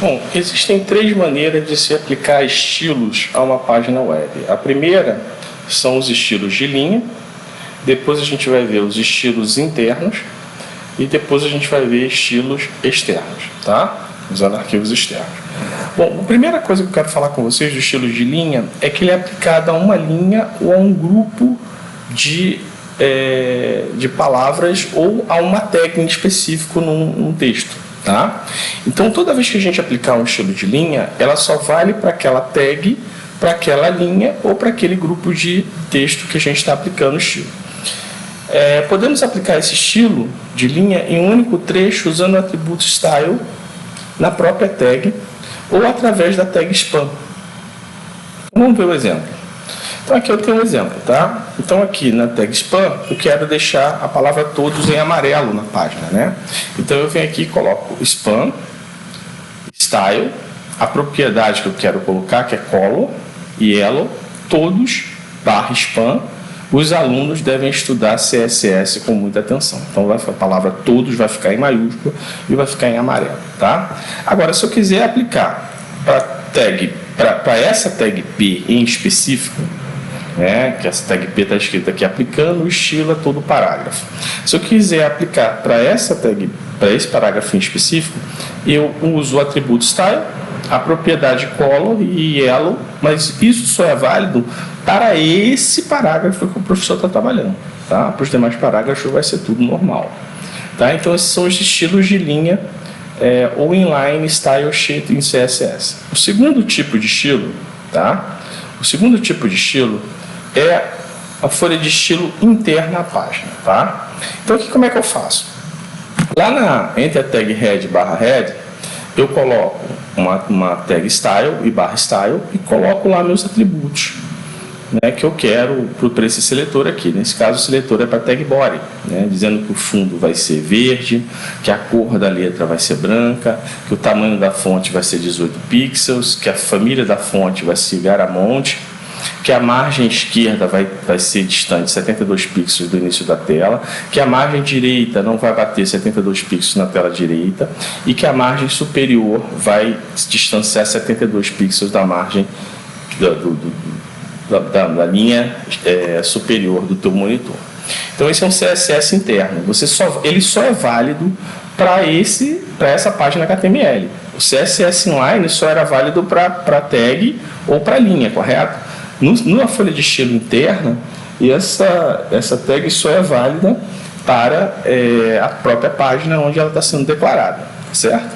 Bom, existem três maneiras de se aplicar estilos a uma página web. A primeira são os estilos de linha, depois a gente vai ver os estilos internos e depois a gente vai ver estilos externos, tá? Usando arquivos externos. Bom, a primeira coisa que eu quero falar com vocês do estilo de linha é que ele é aplicado a uma linha ou a um grupo de palavras ou a uma tag em específico num texto. Tá? Então, toda vez que a gente aplicar um estilo de linha, ela só vale para aquela tag, para aquela linha ou para aquele grupo de texto que a gente está aplicando o estilo. Podemos aplicar esse estilo de linha em um único trecho usando o atributo style na própria tag ou através da tag span. Vamos ver o exemplo. Então, aqui eu tenho um exemplo, tá? Então, aqui na tag span, eu quero deixar a palavra todos em amarelo na página, né? Então, eu venho aqui e coloco span, style, a propriedade que eu quero colocar, que é color, yellow, todos, barra span. Os alunos devem estudar CSS com muita atenção. Então, a palavra todos vai ficar em maiúsculo e vai ficar em amarelo, tá? Agora, se eu quiser aplicar para essa tag P em específico, que essa tag P está escrita aqui, aplicando o estilo a todo o parágrafo. Se eu quiser aplicar para esse parágrafo em específico, eu uso o atributo style, a propriedade color e yellow, mas isso só é válido para esse parágrafo que o professor está trabalhando. Tá? Para os demais parágrafos vai ser tudo normal. Tá? Então, esses são os estilos de linha ou inline, style, sheet em CSS. O segundo tipo de estilo, tá? O segundo tipo de estilo é a folha de estilo interna à página, tá? Então, aqui como é que eu faço? Lá entre a tag head e barra head, eu coloco uma tag style e barra style e coloco lá meus atributos, que eu quero para esse seletor aqui. Nesse caso, o seletor é para tag body, dizendo que o fundo vai ser verde, que a cor da letra vai ser branca, que o tamanho da fonte vai ser 18 pixels, que a família da fonte vai ser Garamond, que a margem esquerda vai ser distante 72 pixels do início da tela, que a margem direita não vai bater 72 pixels na tela direita e que a margem superior vai se distanciar 72 pixels da margem da linha superior do teu monitor. Então, esse é um CSS interno. Ele só é válido para essa página HTML. O CSS inline só era válido para tag ou para linha, correto? Na folha de estilo interna, essa tag só é válida para a própria página onde ela está sendo declarada, certo?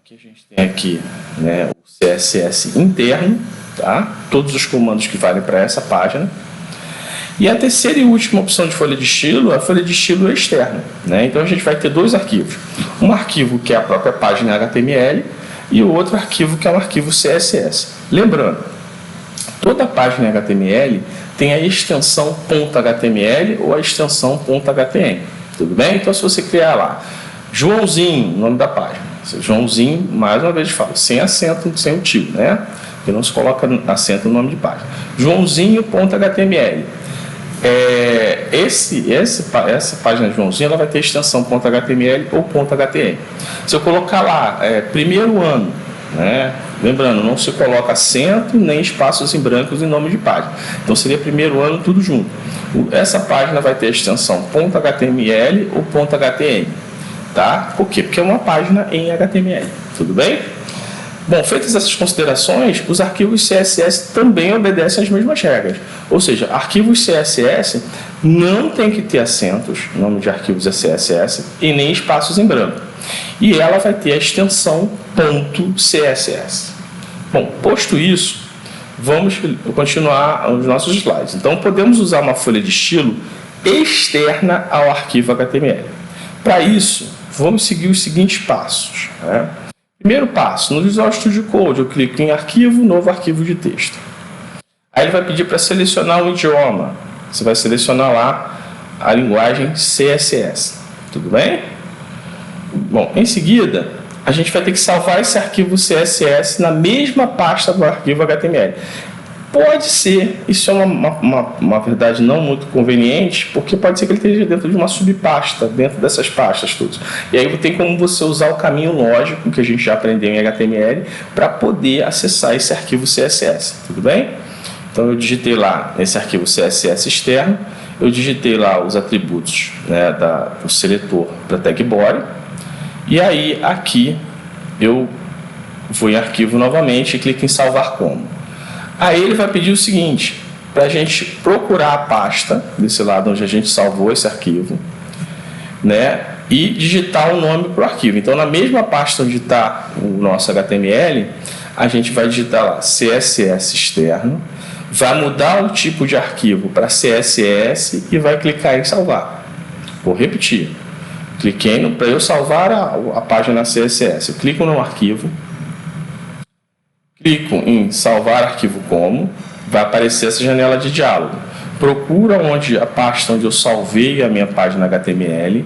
Aqui a gente tem aqui, o CSS interno, tá? Todos os comandos que valem para essa página. E a terceira e última opção de folha de estilo é a folha de estilo externa. Então, a gente vai ter dois arquivos. Um arquivo que é a própria página HTML e o outro arquivo que é um arquivo CSS. Lembrando, toda página HTML tem a extensão .html ou a extensão .htm. Tudo bem? Então, se você criar lá Joãozinho, nome da página. Joãozinho, mais uma vez falo, sem acento, sem o tio, porque não se coloca acento no nome de página. Joãozinho.html. Essa página de Joãozinho ela vai ter extensão .html ou .htm. Se eu colocar lá primeiro ano, lembrando, não se coloca acento nem espaços em brancos em nome de página. Então seria primeiro ano tudo junto. Essa página vai ter extensão .html ou .htm. Tá? Por quê? Porque é uma página em HTML. Tudo bem? Bom, feitas essas considerações, os arquivos CSS também obedecem às mesmas regras. Ou seja, arquivos CSS não tem que ter acentos, nome de arquivos é CSS, e nem espaços em branco. E ela vai ter a extensão .css. Bom, posto isso, vamos continuar os nossos slides. Então, podemos usar uma folha de estilo externa ao arquivo HTML. Para isso, vamos seguir os seguintes passos. Primeiro passo, no Visual Studio Code, eu clico em arquivo, novo arquivo de texto. Aí ele vai pedir para selecionar o idioma. Você vai selecionar lá a linguagem CSS. Tudo bem? Bom, em seguida, a gente vai ter que salvar esse arquivo CSS na mesma pasta do arquivo HTML. Pode ser, isso é uma verdade não muito conveniente, porque pode ser que ele esteja dentro de uma subpasta, dentro dessas pastas todas. E aí tem como você usar o caminho lógico, que a gente já aprendeu em HTML, para poder acessar esse arquivo CSS, tudo bem? Então eu digitei lá nesse arquivo CSS externo, eu digitei lá os atributos, né, do seletor da tag body, e aí aqui eu vou em arquivo novamente e clico em salvar como. Aí ele vai pedir o seguinte, para a gente procurar a pasta, desse lado onde a gente salvou esse arquivo, né, e digitar o nome para o arquivo. Então, na mesma pasta onde está o nosso HTML, a gente vai digitar lá CSS externo, vai mudar o tipo de arquivo para CSS e vai clicar em salvar. Vou repetir. Cliquei para eu salvar a página CSS. Eu clico no arquivo, clico em salvar arquivo como, vai aparecer essa janela de diálogo. Procura a pasta onde eu salvei a minha página HTML,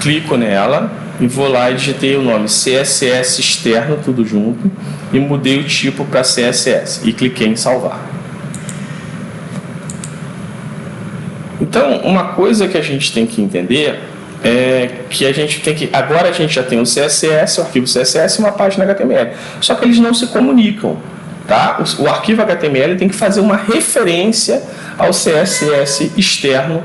clico nela e vou lá e digitei o nome CSS externo, tudo junto, e mudei o tipo para CSS e cliquei em salvar. Então, uma coisa que a gente tem que entender que a gente tem que... Agora a gente já tem o CSS, o arquivo CSS e uma página HTML. Só que eles não se comunicam. Tá? O arquivo HTML tem que fazer uma referência ao CSS externo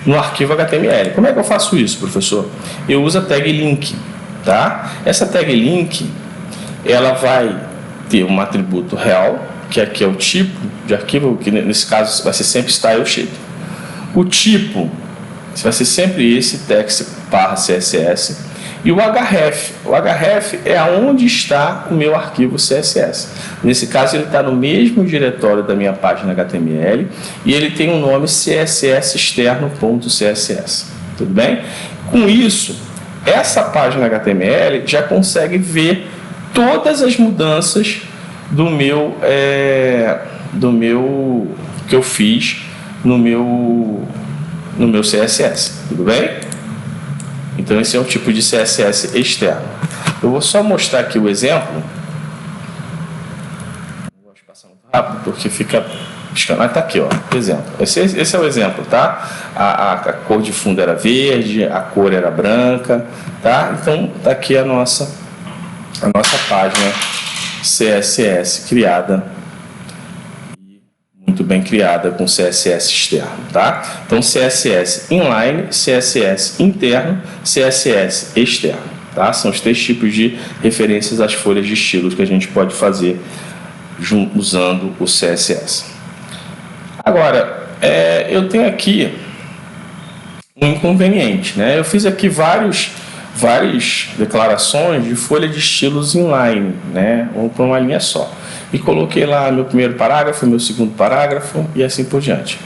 no arquivo HTML. Como é que eu faço isso, professor? Eu uso a tag link. Tá? Essa tag link ela vai ter um atributo real, que aqui é o tipo de arquivo, que nesse caso vai ser sempre style sheet. O tipo vai ser sempre esse text/css e o href. O href é aonde está o meu arquivo CSS. Nesse caso, ele está no mesmo diretório da minha página HTML e ele tem o nome css externo.css. Tudo bem? Com isso, essa página HTML já consegue ver todas as mudanças do meu que eu fiz no meu CSS, tudo bem? Então esse é um tipo de CSS externo. Eu vou só mostrar aqui o exemplo. Não vou passar muito rápido porque fica piscando. Está aqui, ó, exemplo. Esse é o exemplo, tá? A cor de fundo era verde, a cor era branca, tá? Então tá aqui a nossa página CSS criada, muito bem criada com CSS externo, tá? Então CSS inline, CSS interno, CSS externo, tá? São os três tipos de referências às folhas de estilos que a gente pode fazer usando o CSS. Agora, eu tenho aqui um inconveniente, né? Eu fiz aqui várias declarações de folha de estilos inline, né? Ou para uma linha só. E coloquei lá meu primeiro parágrafo, meu segundo parágrafo e assim por diante.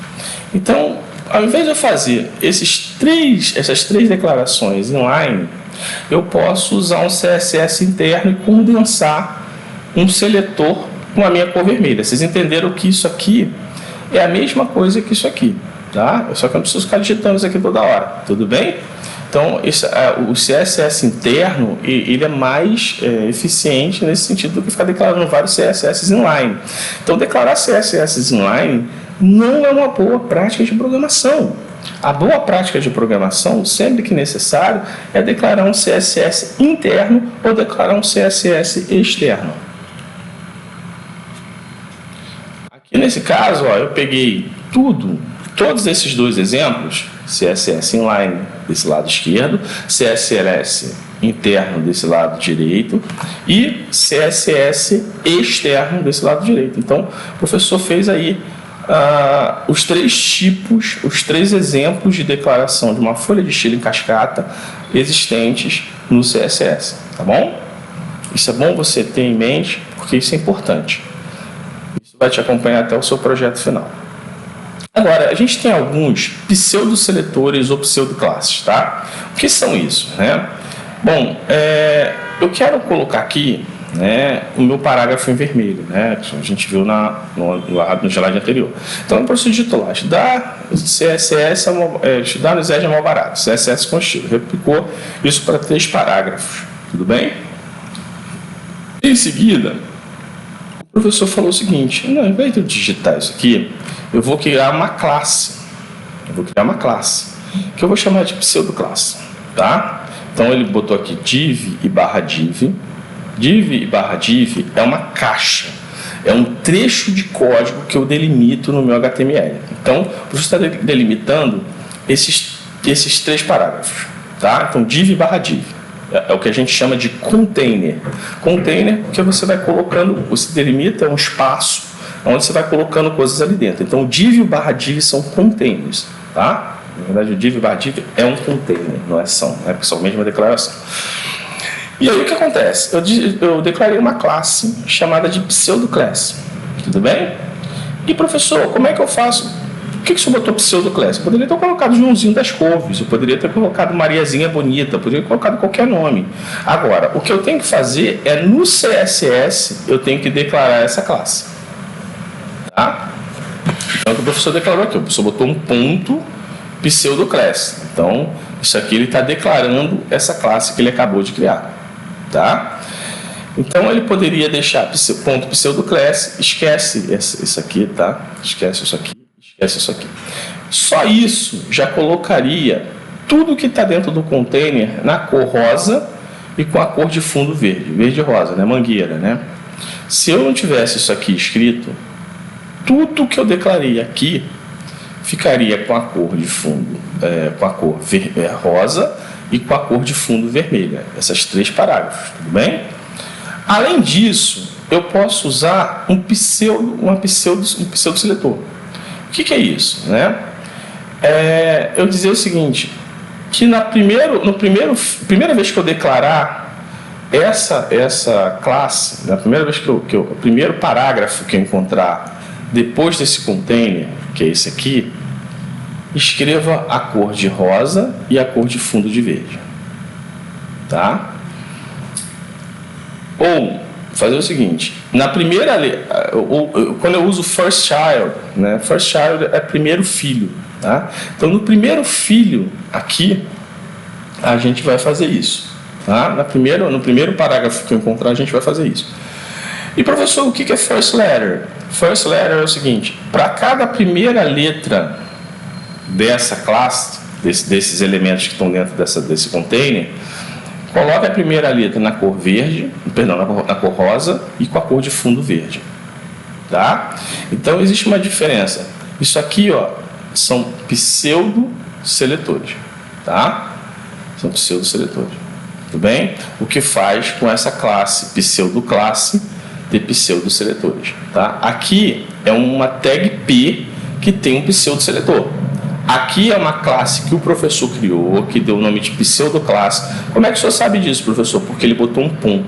Então, ao invés de eu fazer essas três declarações inline, eu posso usar um CSS interno e condensar um seletor com a minha cor vermelha. Vocês entenderam que isso aqui é a mesma coisa que isso aqui, tá? Só que eu não preciso ficar digitando isso aqui toda hora, tudo bem? Então, o CSS interno ele é mais eficiente nesse sentido do que ficar declarando vários CSS inline. Então, declarar CSS inline não é uma boa prática de programação. A boa prática de programação, sempre que necessário, é declarar um CSS interno ou declarar um CSS externo. Aqui nesse caso, ó, eu peguei todos esses dois exemplos, CSS inline desse lado esquerdo, CSS interno desse lado direito e CSS externo desse lado direito. Então, o professor fez aí os três tipos, os três exemplos de declaração de uma folha de estilo em cascata existentes no CSS, tá bom? Isso é bom você ter em mente, porque isso é importante. Isso vai te acompanhar até o seu projeto final. Agora, a gente tem alguns pseudo-seletores ou pseudo-classes, tá? O que são isso, né? Bom, eu quero colocar aqui, né, o meu parágrafo em vermelho, né? Que a gente viu no slide anterior. Então, eu posso digitar lá, estudar CSS, estudar no SED é mal barato, CSS com estilo. Replicou isso para 3 parágrafos, tudo bem? Em seguida, o o professor falou o seguinte: não, ao invés de eu digitar isso aqui, eu vou criar uma classe. Que eu vou chamar de pseudoclasse, tá? Então ele botou aqui div e barra div. Div e barra div é uma caixa, é um trecho de código que eu delimito no meu HTML. Então, o professor está delimitando esses 3 parágrafos, tá? Então, div e barra div é o que a gente chama de container. Container, que você vai colocando, você delimita um espaço onde você vai colocando coisas ali dentro. Então, o div e o barra div são containers, tá? Na verdade, o div e barra div é um container, não é são, é só a mesma declaração. E aí o que acontece? Eu declarei uma classe chamada de pseudoclass, tudo bem? E professor, como é que eu faço? Por que o senhor botou pseudoclass? Eu poderia ter colocado Joãozinho das Couves, eu poderia ter colocado Mariazinha Bonita, eu poderia ter colocado qualquer nome. Agora, o que eu tenho que fazer é, no CSS, eu tenho que declarar essa classe. Tá? Então, o que o professor declarou aqui, o professor botou um ponto pseudoclass. Então, isso aqui ele está declarando essa classe que ele acabou de criar. Tá? Então, ele poderia deixar ponto pseudoclass, esquece isso aqui, tá? Esquece isso aqui. Só isso já colocaria tudo que está dentro do container na cor rosa e com a cor de fundo verde, verde e rosa, né? Mangueira, né? Se eu não tivesse isso aqui escrito, tudo que eu declarei aqui ficaria com a cor de fundo, com a cor rosa e com a cor de fundo vermelha. Esses 3 parágrafos, tudo bem? Além disso, eu posso usar um pseudo-seletor. O que é isso? Né? Eu dizer o seguinte, que primeira vez que eu declarar essa classe, na primeira vez o primeiro parágrafo que eu encontrar depois desse container, que é esse aqui, escreva a cor de rosa e a cor de fundo de verde. Tá? Ou fazer o seguinte, na primeira quando eu uso first child, né? First child é primeiro filho, tá? Então no primeiro filho aqui a gente vai fazer isso, tá? No primeiro parágrafo que eu encontrar a gente vai fazer isso. E professor, o que é first letter? First letter é o seguinte, para cada primeira letra dessa classe, desses elementos que estão dentro desse container, coloque a primeira letra na cor verde, na cor rosa e com a cor de fundo verde. Tá? Então, existe uma diferença. Isso aqui, ó, são pseudo-seletores. Tá? São pseudo-seletores. Tudo bem? O que faz com essa classe, pseudoclasse, de pseudo-seletores. Tá? Aqui é uma tag P que tem um pseudo-seletor. Aqui é uma classe que o professor criou, que deu o nome de pseudoclasse. Como é que o senhor sabe disso, professor? Porque ele botou um ponto.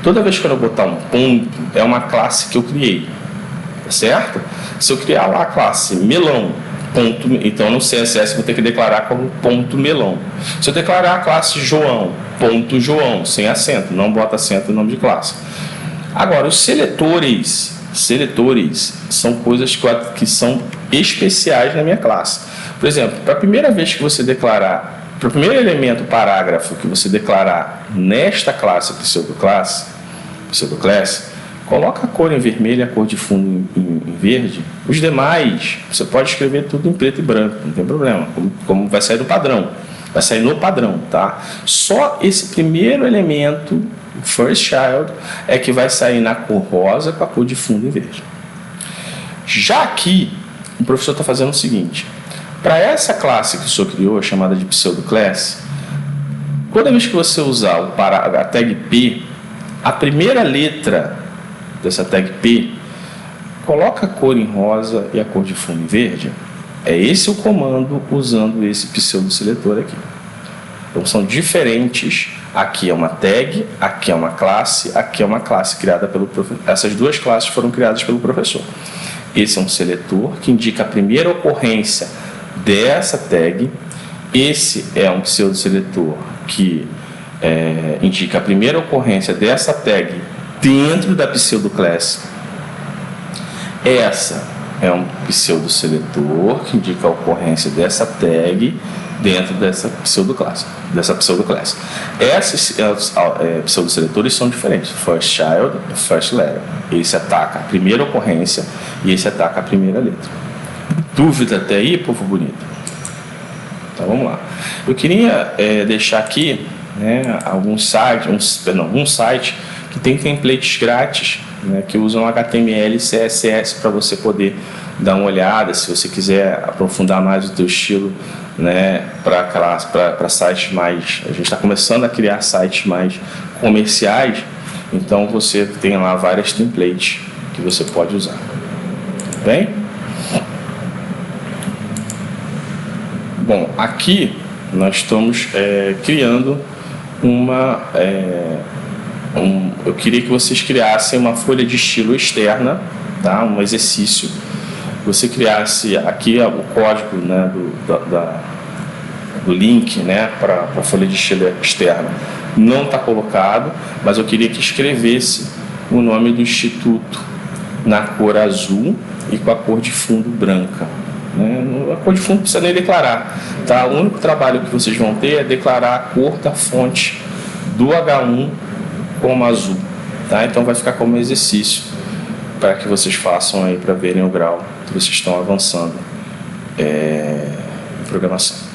Toda vez que eu botar um ponto, é uma classe que eu criei. Tá certo? Se eu criar lá a classe melão, ponto, então no CSS eu vou ter que declarar como ponto melão. Se eu declarar a classe João, ponto João, sem acento, não bota acento no nome de classe. Agora, os seletores são coisas que são especiais na minha classe. Por exemplo, para a primeira vez que você declarar, para o primeiro elemento, parágrafo que você declarar nesta classe pseudoclass, coloca a cor em vermelho e a cor de fundo em verde. Os demais, você pode escrever tudo em preto e branco, não tem problema, como vai sair do padrão. Vai sair no padrão, tá? Só esse primeiro elemento, o first child, é que vai sair na cor rosa com a cor de fundo em verde. Já aqui, o professor está fazendo o seguinte. Para essa classe que o senhor criou, chamada de pseudoclass, toda vez que você usar a tag P, a primeira letra dessa tag P, coloca a cor em rosa e a cor de fundo em verde. É esse o comando usando esse pseudo-seletor aqui. Então são diferentes. Aqui é uma tag, aqui é uma classe, aqui é uma classe criada pelo professor. Essas 2 classes foram criadas pelo professor. Esse é um seletor que indica a primeira ocorrência dessa tag. Esse é um pseudo-seletor que indica a primeira ocorrência dessa tag dentro da pseudoclass. Essa é um pseudo-seletor que indica a ocorrência dessa tag dentro dessa pseudoclasse. Esses pseudoseletores são diferentes. First child e first letter. Esse ataca a primeira ocorrência e esse ataca a primeira letra. Dúvida até aí, povo bonito? Então vamos lá. Eu queria deixar aqui, né, um site que tem templates grátis, né, que usam HTML e CSS para você poder dar uma olhada, se você quiser aprofundar mais o teu estilo, né, para sites mais... A gente está começando a criar sites mais comerciais, então você tem lá várias templates que você pode usar. Bem? Bom, aqui nós estamos criando eu queria que vocês criassem uma folha de estilo externa, tá? Um exercício. Você criasse aqui o código, né, do link, né, para a folha de estilo externa. Não está colocado, mas eu queria que escrevesse o nome do instituto na cor azul e com a cor de fundo branca. A cor de fundo não precisa nem declarar, tá? O único trabalho que vocês vão ter é declarar a cor da fonte do H1 como azul, tá? Então vai ficar como exercício para que vocês façam aí para verem o grau que vocês estão avançando em programação.